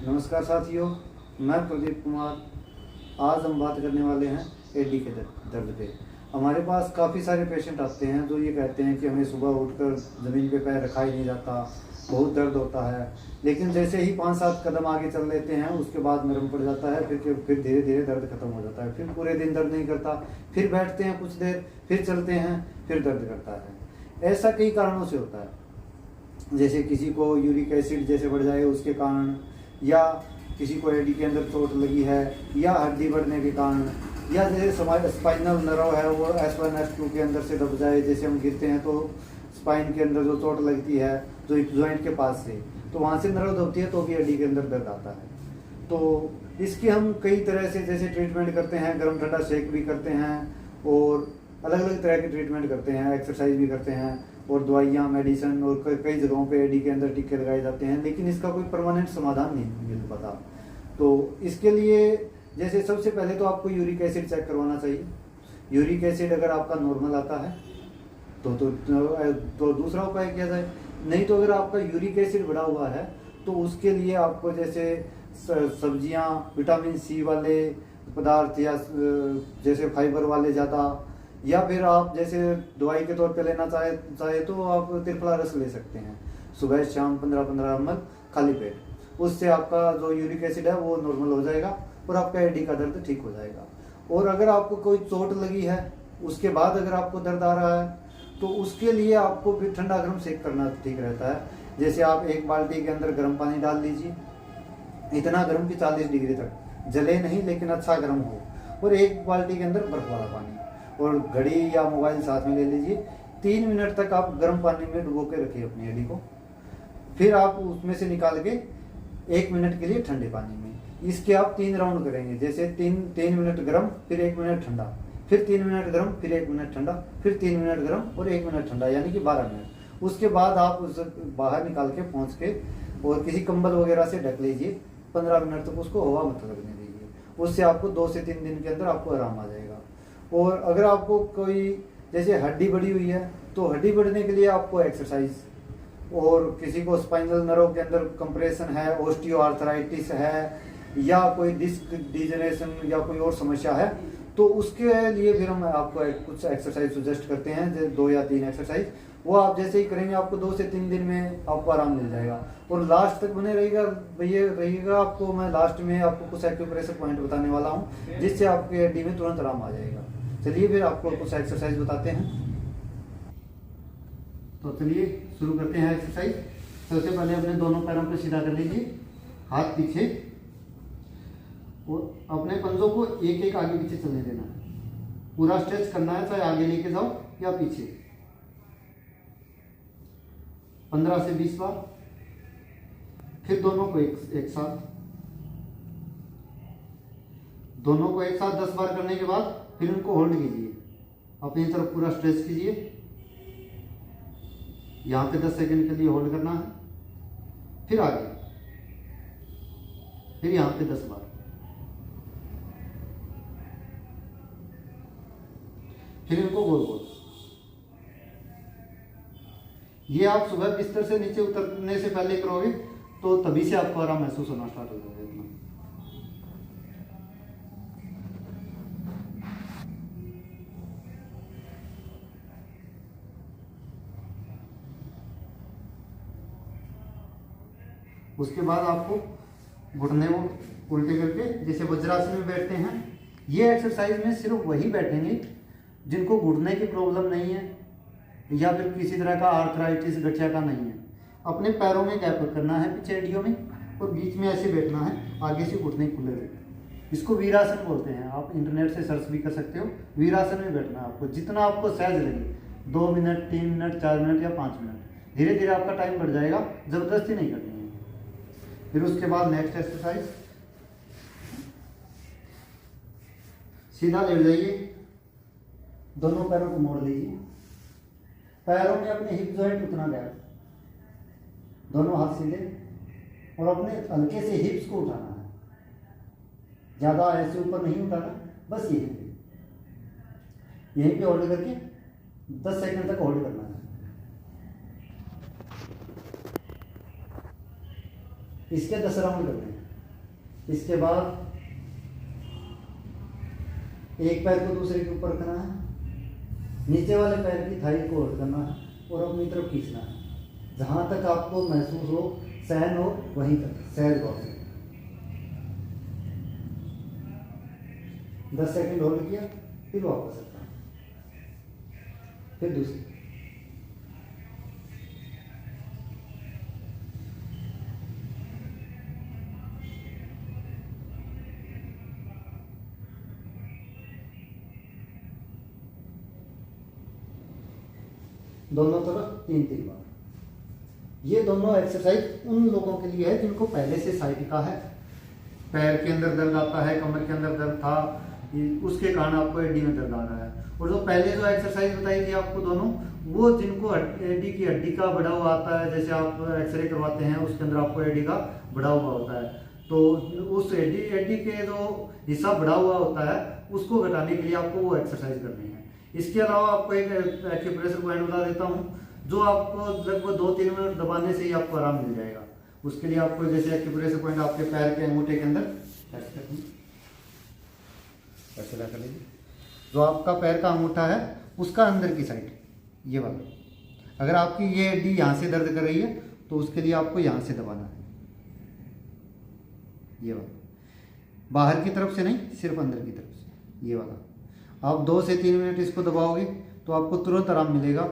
नमस्कार साथियों, मैं प्रदीप कुमार। आज हम बात करने वाले हैं एडी के दर्द पे। हमारे पास काफ़ी सारे पेशेंट आते हैं जो ये कहते हैं कि हमें सुबह उठकर ज़मीन पे पैर रखा ही नहीं जाता, बहुत दर्द होता है। लेकिन जैसे ही 5-7 कदम आगे चल लेते हैं उसके बाद नरम पड़ जाता है, फिर धीरे धीरे दर्द खत्म हो जाता है। फिर पूरे दिन दर्द नहीं करता, फिर बैठते हैं कुछ देर, फिर चलते हैं, फिर दर्द करता है। ऐसा कई कारणों से होता है, जैसे किसी को यूरिक एसिड जैसे बढ़ जाए उसके कारण, या किसी को एडी के अंदर चोट लगी है, या हड्डी बढ़ने के कारण, या जैसे स्पाइनल नर्व है वो S1 S2 के अंदर से दब जाए। जैसे हम गिरते हैं तो स्पाइन के अंदर जो चोट लगती है जो हिप जॉइंट के पास से, तो वहाँ से नर्व दबती है तो भी एडी के अंदर दर्द आता है। तो इसकी हम कई तरह से जैसे ट्रीटमेंट करते हैं, गर्म ठंडा शेक भी करते हैं और अलग अलग तरह के ट्रीटमेंट करते हैं, एक्सरसाइज भी करते हैं और दवाइयाँ, मेडिसिन और कई जगहों पे एडी के अंदर टीके लगाए जाते हैं। लेकिन इसका कोई परमानेंट समाधान नहीं मिल पाता। तो इसके लिए जैसे सबसे पहले तो आपको यूरिक एसिड चेक करवाना चाहिए। यूरिक एसिड अगर आपका नॉर्मल आता है तो दूसरा उपाय किया जाए। नहीं तो अगर आपका यूरिक एसिड बढ़ा हुआ है तो उसके लिए आपको जैसे सब्जियां, विटामिन सी वाले पदार्थ, या जैसे फाइबर वाले ज़्यादा, या फिर आप जैसे दवाई के तौर पे लेना चाहे तो आप त्रिफला रस ले सकते हैं सुबह शाम 15-15 ml खाली पेट। उससे आपका जो यूरिक एसिड है वो नॉर्मल हो जाएगा और आपका एडी का दर्द ठीक हो जाएगा। और अगर आपको कोई चोट लगी है उसके बाद अगर आपको दर्द आ रहा है तो उसके लिए आपको फिर ठंडा गर्म सेक करना ठीक रहता है। जैसे आप एक बाल्टी के अंदर गर्म पानी डाल लीजिए, इतना गर्म कि 40 डिग्री तक, जले नहीं लेकिन अच्छा गर्म हो, और एक बाल्टी के अंदर बर्फ वाला पानी, और घड़ी या मोबाइल साथ में ले लीजिए। 3 मिनट तक आप गर्म पानी में डुबो के रखिए अपनी एडी को, फिर आप उसमें से निकाल के 1 मिनट के लिए ठंडे पानी में, इसके आप 3 राउंड करेंगे। जैसे 3 मिनट गर्म, फिर 1 मिनट ठंडा, फिर 3 मिनट गर्म, फिर 1 मिनट ठंडा, फिर 3 मिनट गर्म और 1 मिनट ठंडा, यानी कि 12 मिनट। उसके बाद आप उसे बाहर निकाल के पहुँच के और किसी कंबल वगैरह से ढक लीजिए। 15 मिनट तक उसको हवा मत लगने दीजिए। उससे आपको 2 से 3 दिन के अंदर आपको आराम आ जाएगा। और अगर आपको कोई जैसे हड्डी बढ़ी हुई है तो हड्डी बढ़ने के लिए आपको एक्सरसाइज, और किसी को स्पाइनल नर्व के अंदर कंप्रेशन है, ऑस्टियोआर्थराइटिस है, या कोई डिस्क डिजनरेशन या कोई और समस्या है, तो उसके लिए फिर हम आपको कुछ एक्सरसाइज सजेस्ट करते हैं, जैसे 2 या 3 एक्सरसाइज। वो आप जैसे ही करेंगे आपको 2 से 3 दिन में आपको आराम मिल जाएगा और लास्ट तक बने रहिएगा। आपको मैं लास्ट में आपको कुछ एक्यूप्रेशर पॉइंट बताने वाला हूँ जिससे आपके हड्डी में तुरंत आराम आ जाएगा। चलिए फिर आपको कुछ एक्सरसाइज बताते हैं। तो चलिए शुरू करते हैं एक्सरसाइज। सबसे पहले अपने दोनों पैरों को सीधा कर लीजिए, हाथ पीछे, और अपने पंजों को एक एक आगे पीछे चलने देना। पूरा स्ट्रेच करना है, चाहे आगे लेके जाओ या पीछे। 15 से 20 बार। फिर दोनों को एक साथ 10 बार करने के बाद फिर उनको होल्ड कीजिए, अपनी तरफ पूरा स्ट्रेच कीजिए। यहाँ पे 10 सेकंड के लिए होल्ड करना है, फिर आगे, फिर यहाँ पे 10 बार, फिर इनको गोल गोल। ये आप सुबह बिस्तर से नीचे उतरने से पहले करोगे तो तभी से आपको आराम महसूस होना स्टार्ट हो जाएगा। उसके बाद आपको घुटने को उल्टे करके जैसे वज्रासन में बैठते हैं। ये एक्सरसाइज में सिर्फ वही बैठेंगे जिनको घुटने की प्रॉब्लम नहीं है या फिर किसी तरह का आर्थराइटिस, गठिया का नहीं है। अपने पैरों में गैप करना है पीछे हड्डियों में, और बीच में ऐसे बैठना है, आगे से घुटने खुले हुए। इसको वीरासन बोलते हैं। आप इंटरनेट से सर्च भी कर सकते हो। वीरासन में बैठना है आपको, जितना आपको सहज लगे, 2 मिनट, 3 मिनट, 4 मिनट या 5 मिनट। धीरे धीरे आपका टाइम बढ़ जाएगा, जबरदस्ती नहीं करनी है। फिर उसके बाद नेक्स्ट एक्सरसाइज, सीधा लेट जाइए, दोनों पैरों को मोड़ लीजिए, पैरों में अपने हिप जॉइंट उतना गैप, दोनों हाथ सीधे, और अपने हल्के से हिप्स को उठाना है, ज्यादा ऐसे ऊपर नहीं उठाना, बस यहीं पे होल्ड करके 10 सेकंड तक होल्ड करना है। इसके 10 राउंड करने हैं। इसके बाद एक पैर को दूसरे के ऊपर रखना है, नीचे वाले पैर की थाई को होल्ड करना है और अपनी तरफ खींचना है, जहाँ तक आपको महसूस हो, सहन हो, वहीं तक सहज भाव से 10 सेकंड होल्ड किया, फिर वापस रखना, फिर दूसरी। दोनों तरफ 3-3 बार। ये दोनों एक्सरसाइज उन लोगों के लिए है जिनको पहले से साइटिका है, पैर के अंदर दर्द आता है, कमर के अंदर दर्द था, उसके कारण आपको एडी में दर्द आ रहा है। और जो पहले जो एक्सरसाइज बताई थी आपको दोनों, वो जिनको एडी की हड्डी का बढ़ा हुआ आता है, जैसे आप एक्सरे करवाते हैं उसके अंदर आपको एडी का बढ़ा हुआ होता है, तो उस एडी के जो हिस्सा बढ़ा हुआ होता है उसको घटाने के लिए आपको वो एक्सरसाइज करनी है। इसके अलावा आपको एक एक्यूप्रेशर पॉइंट बता देता हूँ, जो आपको लगभग 2-3 मिनट दबाने से ही आपको आराम मिल जाएगा। उसके लिए आपको जैसे एक्यूप्रेशर पॉइंट आपके पैर के अंगूठे के अंदर ऐसे लगा लीजिए, जो आपका पैर का अंगूठा है उसका अंदर की साइड ये वाला, अगर आपकी ये हड्डी यहाँ से दर्द कर रही है तो उसके लिए आपको यहाँ से दबाना है, ये वाला, बाहर की तरफ से नहीं, सिर्फ अंदर की तरफ से, ये वाला। आप 2 से 3 मिनट इसको दबाओगे तो आपको तुरंत आराम मिलेगा